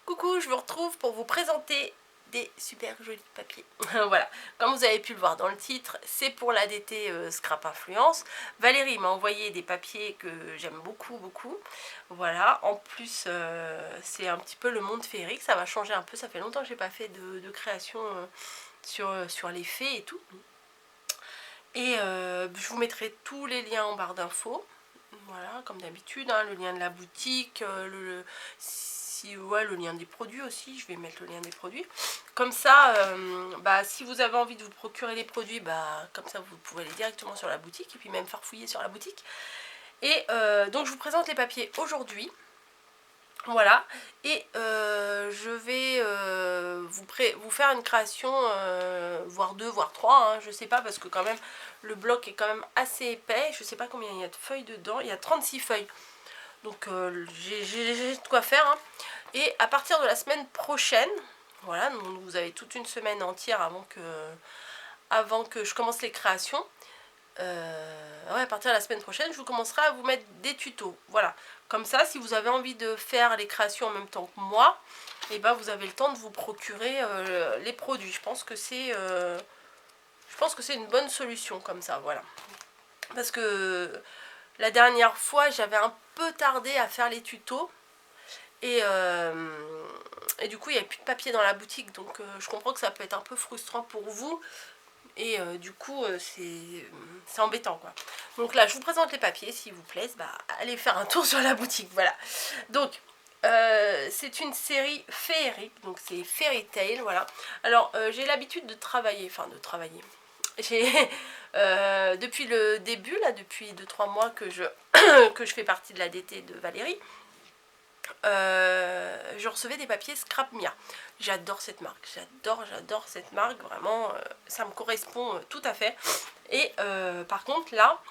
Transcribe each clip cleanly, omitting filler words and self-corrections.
Coucou, je vous retrouve pour vous présenter des super jolis papiers. Voilà, comme vous avez pu le voir dans le titre, c'est pour l'ADT Scrap Influence. Valérie m'a envoyé des papiers que j'aime beaucoup. Voilà, en plus c'est un petit peu le monde féerique, ça va changer un peu, ça fait longtemps que j'ai pas fait de création sur les fées et tout. Et je vous mettrai tous les liens en barre d'infos. Voilà, comme d'habitude, hein, le lien de la boutique, le lien des produits aussi, je vais mettre le lien des produits. Comme ça, si vous avez envie de vous procurer les produits, comme ça vous pouvez aller directement sur la boutique et puis même farfouiller sur la boutique. Et donc je vous présente les papiers aujourd'hui. Voilà, et je vais vous faire une création, voire deux, voire trois, hein, je sais pas, parce que quand même le bloc est quand même assez épais, je sais pas combien il y a de feuilles dedans, il y a 36 feuilles, donc j'ai de quoi faire, hein. Et à partir de la semaine prochaine, voilà, donc vous avez toute une semaine entière avant que je commence les créations. À partir de la semaine prochaine, je vous commencerai à vous mettre des tutos. Voilà, comme ça, si vous avez envie de faire les créations en même temps que moi, et vous avez le temps de vous procurer les produits. Je pense que c'est une bonne solution comme ça, voilà. Parce que la dernière fois, j'avais un peu tardé à faire les tutos. Et du coup, il n'y avait plus de papier dans la boutique. Donc, je comprends que ça peut être un peu frustrant pour vous. Et du coup c'est embêtant quoi. Donc là je vous présente les papiers, s'il vous plaît, allez faire un tour sur la boutique, voilà. Donc c'est une série féerique, donc c'est Fairy Tail, voilà. Alors j'ai l'habitude de travailler, j'ai depuis le début, là depuis 2-3 mois que je fais partie de l'ADT de Valérie. Je recevais des papiers Scrap Mia. J'adore cette marque, j'adore cette marque, vraiment, ça me correspond tout à fait. Et par contre là,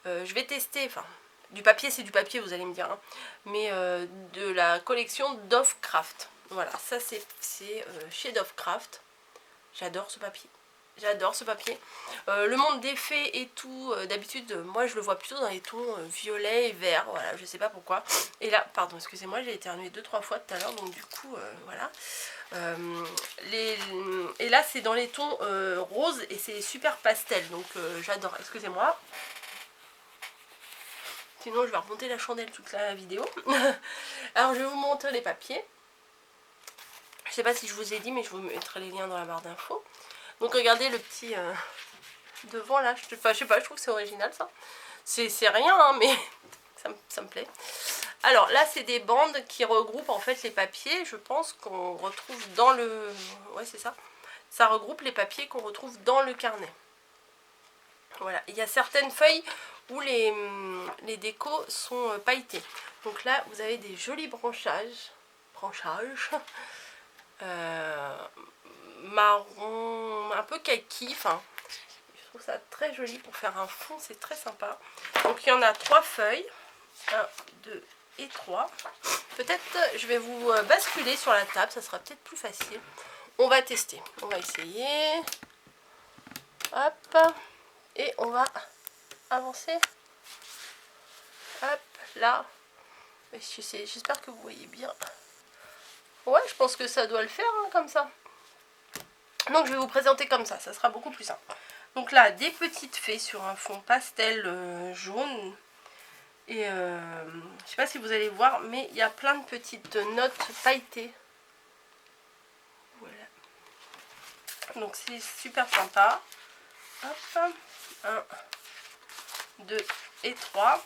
je vais tester, du papier c'est du papier, vous allez me dire, hein, mais de la collection Dovecraft. Voilà, ça c'est chez Dovecraft. J'adore ce papier. J'adore ce papier. Le monde des fées et tout, d'habitude, moi je le vois plutôt dans les tons violet et vert, voilà, je sais pas pourquoi. Et là, pardon, excusez-moi, j'ai éternué 2-3 fois tout à l'heure, donc du coup, voilà. Et là, c'est dans les tons roses et c'est super pastel, donc j'adore, excusez-moi. Sinon, je vais remonter la chandelle toute la vidéo. Alors, je vais vous montrer les papiers. Je sais pas si je vous ai dit, mais je vous mettrai les liens dans la barre d'infos. Donc regardez le petit devant là, je sais pas, je trouve que c'est original ça. C'est rien hein, mais ça me plaît. Alors là c'est des bandes qui regroupent en fait les papiers, je pense qu'on retrouve dans le... Ouais c'est ça. Ça regroupe les papiers qu'on retrouve dans le carnet. Voilà, il y a certaines feuilles où les décos sont pailletés. Donc là vous avez des jolis branchages. Marron, un peu kaki, je trouve ça très joli pour faire un fond, c'est très sympa. Donc il y en a 3 feuilles, 1, 2 et 3. Peut-être je vais vous basculer sur la table, ça sera peut-être plus facile. On va tester, on va essayer. Hop, et on va avancer. Hop, là. J'espère que vous voyez bien. Ouais, je pense que ça doit le faire hein, comme ça. Donc je vais vous présenter comme ça sera beaucoup plus simple. Donc là, des petites fées sur un fond pastel jaune. Et je sais pas si vous allez voir, mais il y a plein de petites notes pailletées. Voilà. Donc c'est super sympa. Hop, 1, 2 et 3.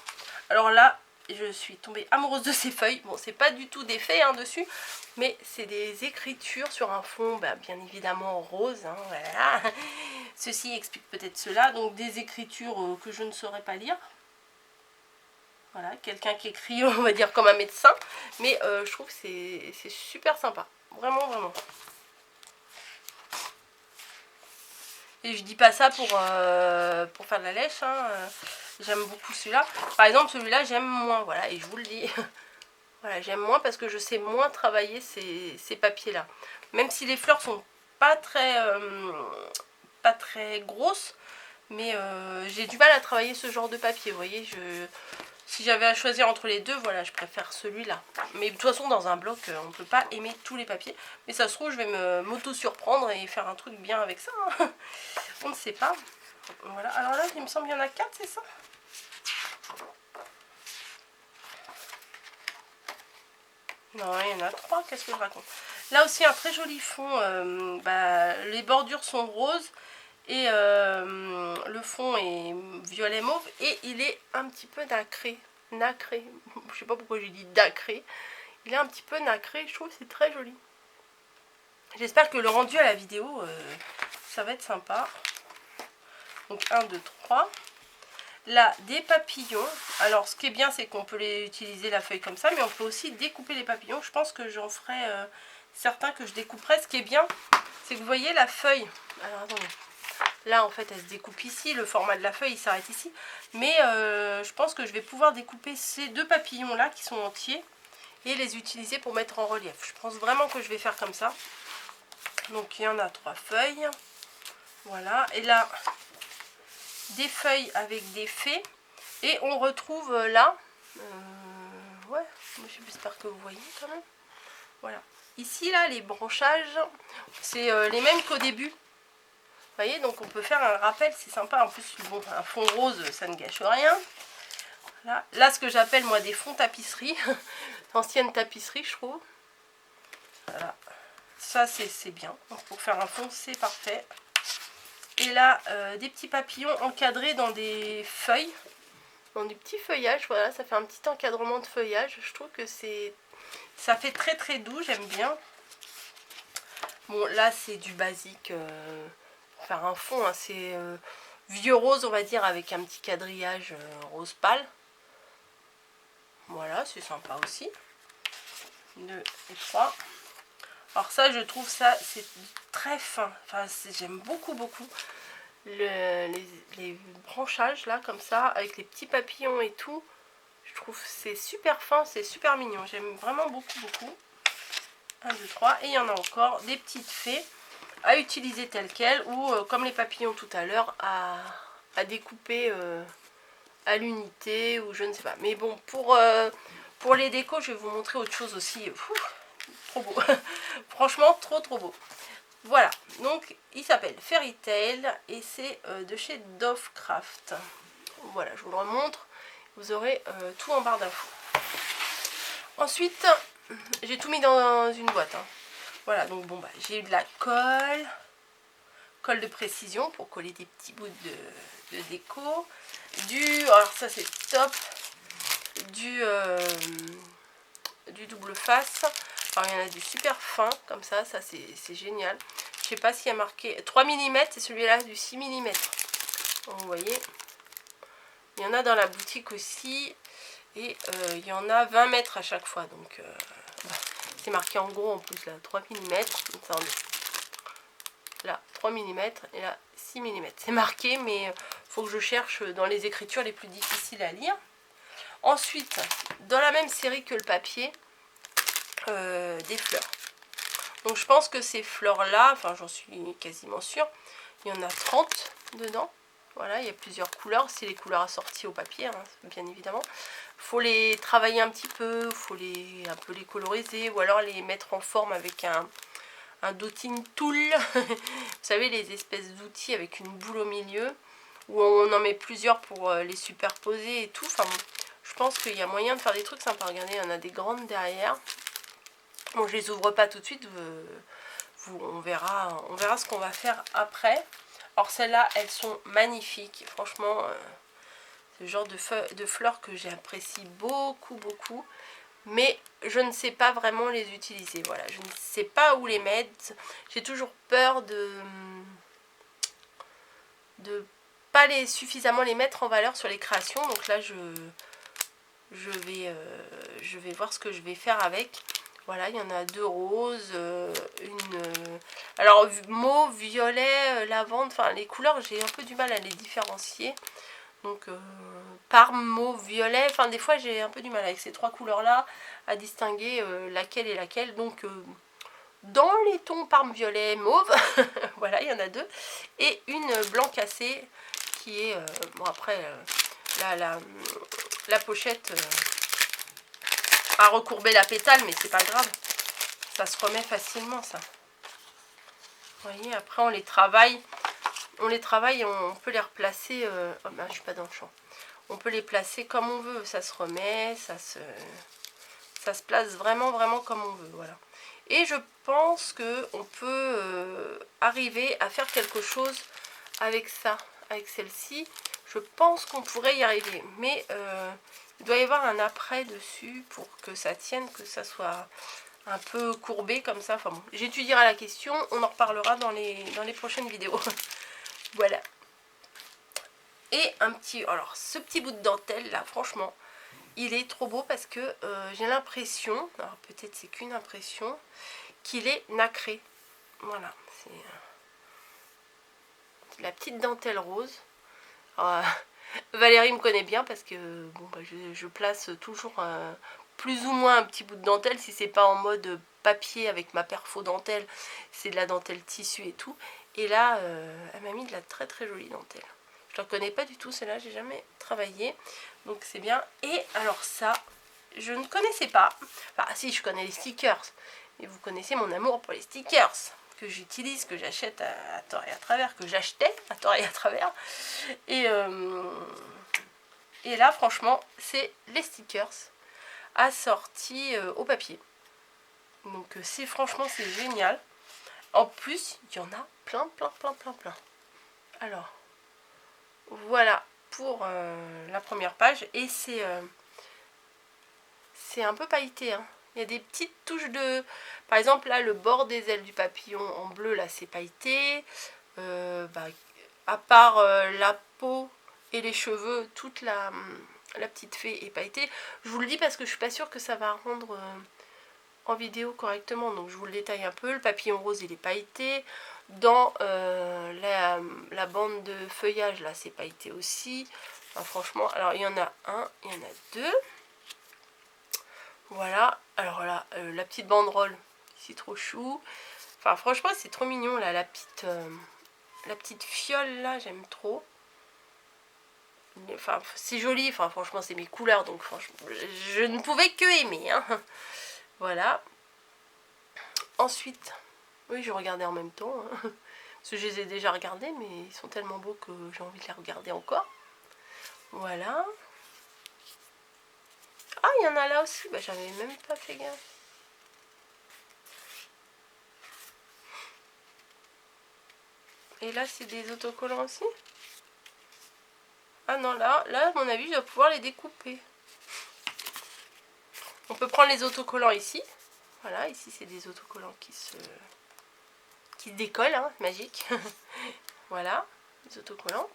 Alors là, je suis tombée amoureuse de ces feuilles. Bon, c'est pas du tout des fées hein, dessus, mais c'est des écritures sur un fond bien évidemment rose, hein, voilà. Ceci explique peut-être cela, donc des écritures que je ne saurais pas lire. Voilà, quelqu'un qui écrit, on va dire comme un médecin, mais je trouve que c'est super sympa, vraiment. Et je dis pas ça pour faire de la lèche, hein. J'aime beaucoup celui-là. Par exemple, celui-là, j'aime moins, voilà, et je vous le dis. Voilà, j'aime moins parce que je sais moins travailler ces papiers-là. Même si les fleurs sont pas très grosses, mais j'ai du mal à travailler ce genre de papier, vous voyez, Si j'avais à choisir entre les deux, voilà, je préfère celui-là. Mais de toute façon, dans un bloc, on ne peut pas aimer tous les papiers. Mais ça se trouve, je vais m'auto-surprendre et faire un truc bien avec ça. Hein. On ne sait pas. Voilà. Alors là, il me semble qu'il y en a 4, c'est ça? Non, il y en a 3. Qu'est-ce que je raconte? Là aussi, un très joli fond. Les bordures sont roses. Et le fond est violet mauve. Et il est un petit peu nacré. Nacré. Je sais pas pourquoi j'ai dit nacré. Il est un petit peu nacré. Je trouve que c'est très joli. J'espère que le rendu à la vidéo, ça va être sympa. Donc 1, 2, 3. Là, des papillons. Alors, ce qui est bien, c'est qu'on peut les utiliser la feuille comme ça. Mais on peut aussi découper les papillons. Je pense que j'en ferai certains que je découperai. Ce qui est bien, c'est que vous voyez la feuille. Alors, attendez. Là, en fait, elle se découpe ici. Le format de la feuille, il s'arrête ici. Mais je pense que je vais pouvoir découper ces deux papillons-là qui sont entiers et les utiliser pour mettre en relief. Je pense vraiment que je vais faire comme ça. Donc, il y en a 3 feuilles. Voilà. Et là, des feuilles avec des fées. Et on retrouve là... ouais, j'espère que vous voyez quand même. Voilà. Ici, là, les branchages, c'est les mêmes qu'au début. Vous voyez, donc on peut faire un rappel, c'est sympa. En plus, bon, un fond rose, ça ne gâche rien. Voilà. Là, ce que j'appelle, moi, des fonds tapisserie. Ancienne tapisserie, je trouve. Voilà. Ça, c'est bien. Donc, pour faire un fond, c'est parfait. Et là, des petits papillons encadrés dans des feuilles. Dans des petits feuillages. Voilà, ça fait un petit encadrement de feuillage. Je trouve que ça fait très, très doux. J'aime bien. Bon, là, c'est du basique... faire un fond, hein, c'est vieux rose on va dire avec un petit quadrillage rose pâle. Voilà, c'est sympa aussi. 2 et 3. Alors ça, je trouve ça, c'est très fin. Enfin, j'aime beaucoup les branchages là comme ça avec les petits papillons et tout. Je trouve c'est super fin, c'est super mignon. J'aime vraiment beaucoup. 1, 2, 3. Et il y en a encore des petites fées à utiliser telles quelles ou comme les papillons tout à l'heure à découper à l'unité ou je ne sais pas. Mais bon, pour les décos, je vais vous montrer autre chose aussi. Trop beau. Franchement, trop beau. Voilà, donc il s'appelle Fairy Tail et c'est de chez Dove Craft. Voilà, je vous le remontre. Vous aurez tout en barre d'infos. Ensuite, j'ai tout mis dans une boîte. Hein. Voilà, donc bon, j'ai eu de la colle de précision pour coller des petits bouts de déco. Alors ça c'est top, du double face. Alors il y en a du super fin, comme ça c'est génial. Je sais pas s'il y a marqué 3 mm et celui-là du 6 mm. Donc, vous voyez, il y en a dans la boutique aussi. Et il y en a 20 mètres à chaque fois, donc... c'est marqué en gros en plus là 3 mm. Attendez. Là 3 mm et là 6 mm. C'est marqué mais il faut que je cherche dans les écritures les plus difficiles à lire. Ensuite, dans la même série que le papier, des fleurs. Donc je pense que ces fleurs là, enfin j'en suis quasiment sûre, il y en a 30 dedans. Voilà, il y a plusieurs couleurs, c'est les couleurs assorties au papier, hein, bien évidemment. Faut les travailler un petit peu, faut un peu les coloriser ou alors les mettre en forme avec un dotting tool. Vous savez, les espèces d'outils avec une boule au milieu où on en met plusieurs pour les superposer et tout. Enfin bon, je pense qu'il y a moyen de faire des trucs sympas. Regardez, il y en a des grandes derrière. Bon, je les ouvre pas tout de suite. On verra ce qu'on va faire après. Alors celles-là, elles sont magnifiques. Franchement, c'est le genre de fleurs que j'apprécie beaucoup. Mais je ne sais pas vraiment les utiliser. Voilà, je ne sais pas où les mettre. J'ai toujours peur de pas suffisamment les mettre en valeur sur les créations. Donc là, je vais voir ce que je vais faire avec. Voilà, il y en a 2 roses, alors mauve, violet, lavande, enfin les couleurs j'ai un peu du mal à les différencier. Donc parme, mauve, violet, enfin des fois j'ai un peu du mal avec ces 3 couleurs là à distinguer laquelle est laquelle. Donc dans les tons parme, violet, mauve, voilà il y en a 2. Et une blanc cassé qui est, bon après la pochette a recourbé la pétale, mais c'est pas grave. Ça se remet facilement, ça. Vous voyez, après on les travaille. On les travaille et on peut les replacer. Oh ben, je suis pas dans le champ. On peut les placer comme on veut. Ça se remet, ça se place vraiment, vraiment comme on veut. Voilà. Et je pense qu'on peut arriver à faire quelque chose avec ça, avec celle-ci. Je pense qu'on pourrait y arriver. Mais il doit y avoir un après dessus pour que ça tienne, que ça soit un peu courbé comme ça. Enfin bon, j'étudierai la question. On en reparlera dans les prochaines vidéos. Voilà. Et un petit... Alors, ce petit bout de dentelle là, franchement, il est trop beau parce que j'ai l'impression, alors peut-être c'est qu'une impression, qu'il est nacré. Voilà, c'est la petite dentelle rose. Alors, Valérie me connaît bien parce que bon, bah, je place toujours plus ou moins un petit bout de dentelle. Si c'est pas en mode papier avec ma perfo dentelle, c'est de la dentelle tissu et tout. Et là, elle m'a mis de la très très jolie dentelle. Je ne connais pas du tout, celle-là, j'ai jamais travaillé. Donc c'est bien. Et alors ça, je ne connaissais pas. Enfin si, je connais les stickers. Mais vous connaissez mon amour pour les stickers. Que j'utilise, que j'achète à tort et à travers. Que j'achetais à tort et à travers. Et là, franchement, c'est les stickers assortis au papier. Donc franchement, c'est génial. En plus, il y en a plein. Alors... Voilà pour la première page. Et c'est un peu pailleté. Hein. Il y a des petites touches de... Par exemple, là, le bord des ailes du papillon en bleu, là, c'est pailleté. À part la peau et les cheveux, toute la petite fée est pailletée. Je vous le dis parce que je suis pas sûre que ça va rendre en vidéo correctement. Donc, je vous le détaille un peu. Le papillon rose, il est pailleté. Dans la bande de feuillage, là, c'est pailleté aussi. Enfin, franchement, alors il y en a un, il y en a deux. Voilà. Alors là, la petite banderole, c'est trop chou. Enfin, franchement, c'est trop mignon, là, la petite fiole, là, j'aime trop. Enfin, c'est joli. Enfin, franchement, c'est mes couleurs, donc franchement, je ne pouvais que aimer. Hein. Voilà. Ensuite... Oui, je regardais en même temps, hein, parce que je les ai déjà regardés, mais ils sont tellement beaux que j'ai envie de les regarder encore. Voilà. Ah, il y en a là aussi, bah, j'avais même pas fait gaffe. Et là, c'est des autocollants aussi. Ah non, là, à mon avis, je dois pouvoir les découper. On peut prendre les autocollants ici. Voilà, ici, c'est des autocollants qui se décollent, hein, magique. Voilà, les autocollants.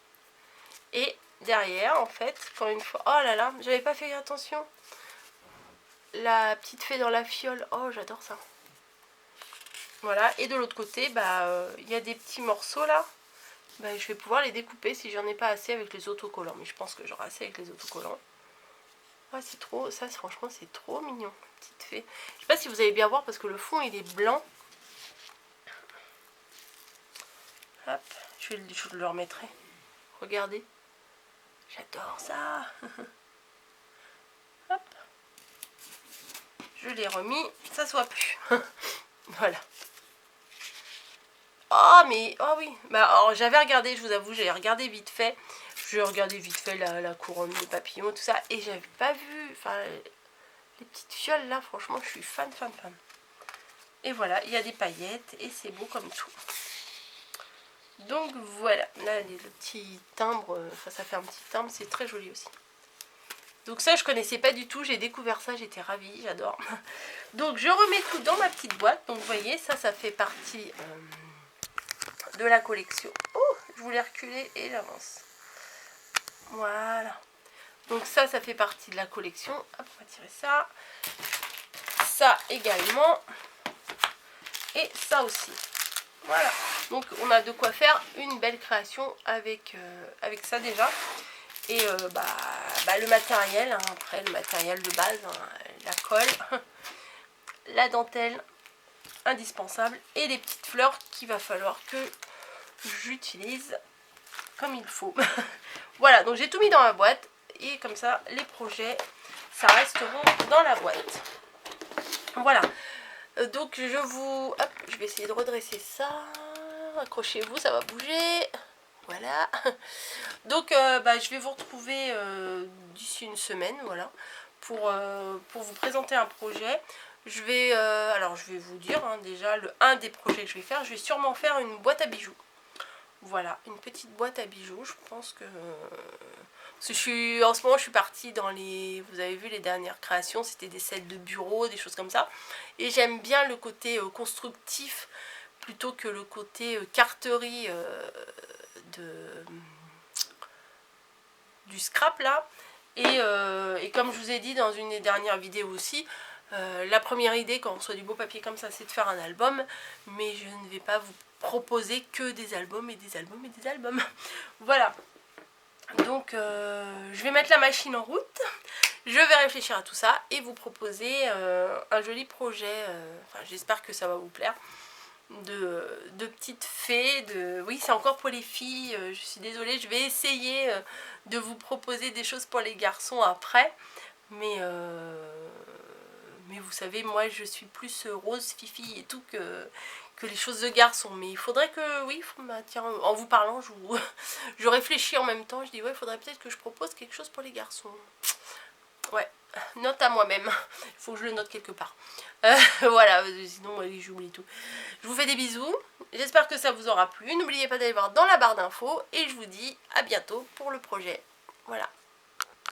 Et derrière, en fait, quand une fois... Oh là là, j'avais pas fait attention. La petite fée dans la fiole. Oh, j'adore ça. Voilà, et de l'autre côté, bah, y a des petits morceaux là. Bah, je vais pouvoir les découper si j'en ai pas assez avec les autocollants. Mais je pense que j'aurai assez avec les autocollants. Ouais, c'est trop... Ça, franchement, c'est trop mignon. Petite fée. Je sais pas si vous allez bien voir parce que le fond, il est blanc. Hop, je le remettrai. Regardez. J'adore ça. Hop. Je l'ai remis. Ça soit plus. Voilà. Oh, mais... Oh oui. Bah, alors, j'avais regardé, je vous avoue, j'avais regardé vite fait. J'ai regardé vite fait la couronne de papillons, tout ça. Et j'avais pas vu... Enfin, les petites fioles, là, franchement, je suis fan. Et voilà, il y a des paillettes. Et c'est beau comme tout. Donc voilà, là le petit timbre, enfin ça fait un petit timbre, c'est très joli aussi. Donc ça je connaissais pas du tout, j'ai découvert ça, j'étais ravie, j'adore. Donc je remets tout dans ma petite boîte, donc vous voyez, ça fait partie de la collection. Oh, je voulais reculer et j'avance. Voilà. Donc ça fait partie de la collection. Hop, on va tirer ça. Ça également. Et ça aussi. Voilà, donc on a de quoi faire une belle création avec ça déjà. Et le matériel, hein, après le matériel de base, hein, la colle, la dentelle, indispensable, et les petites fleurs qu'il va falloir que j'utilise comme il faut. Voilà, donc j'ai tout mis dans ma boîte. et comme ça les projets ça resteront dans la boîte. Voilà, donc je vous... Hop, je vais essayer de redresser ça. Accrochez-vous, ça va bouger. Voilà. Donc je vais vous retrouver d'ici une semaine, voilà, pour vous présenter un projet. Je vais, alors je vais vous dire déjà un des projets que je vais faire. Je vais sûrement faire une boîte à bijoux. Voilà, une petite boîte à bijoux. Je pense que... Parce que en ce moment je suis partie dans les... Vous avez vu les dernières créations, c'était des sets de bureau, des choses comme ça. Et j'aime bien le côté constructif plutôt que le côté carterie du scrap là. Et comme je vous ai dit dans une des dernières vidéos aussi, la première idée quand on reçoit du beau papier comme ça, c'est de faire un album. Mais je ne vais pas vous proposer que des albums et des albums et des albums. Voilà. Donc je vais mettre la machine en route, je vais réfléchir à tout ça et vous proposer un joli projet, enfin j'espère que ça va vous plaire, de petites fées, oui c'est encore pour les filles, je suis désolée, je vais essayer de vous proposer des choses pour les garçons après, mais vous savez moi je suis plus rose fifi et tout que les choses de garçon, mais il faudrait que, oui, tiens, en vous parlant, je réfléchis en même temps, je dis ouais, il faudrait peut-être que je propose quelque chose pour les garçons. Ouais, note à moi-même, il faut que je le note quelque part. Voilà, sinon j'oublie tout. Je vous fais des bisous, j'espère que ça vous aura plu, n'oubliez pas d'aller voir dans la barre d'infos, et je vous dis à bientôt pour le projet. Voilà.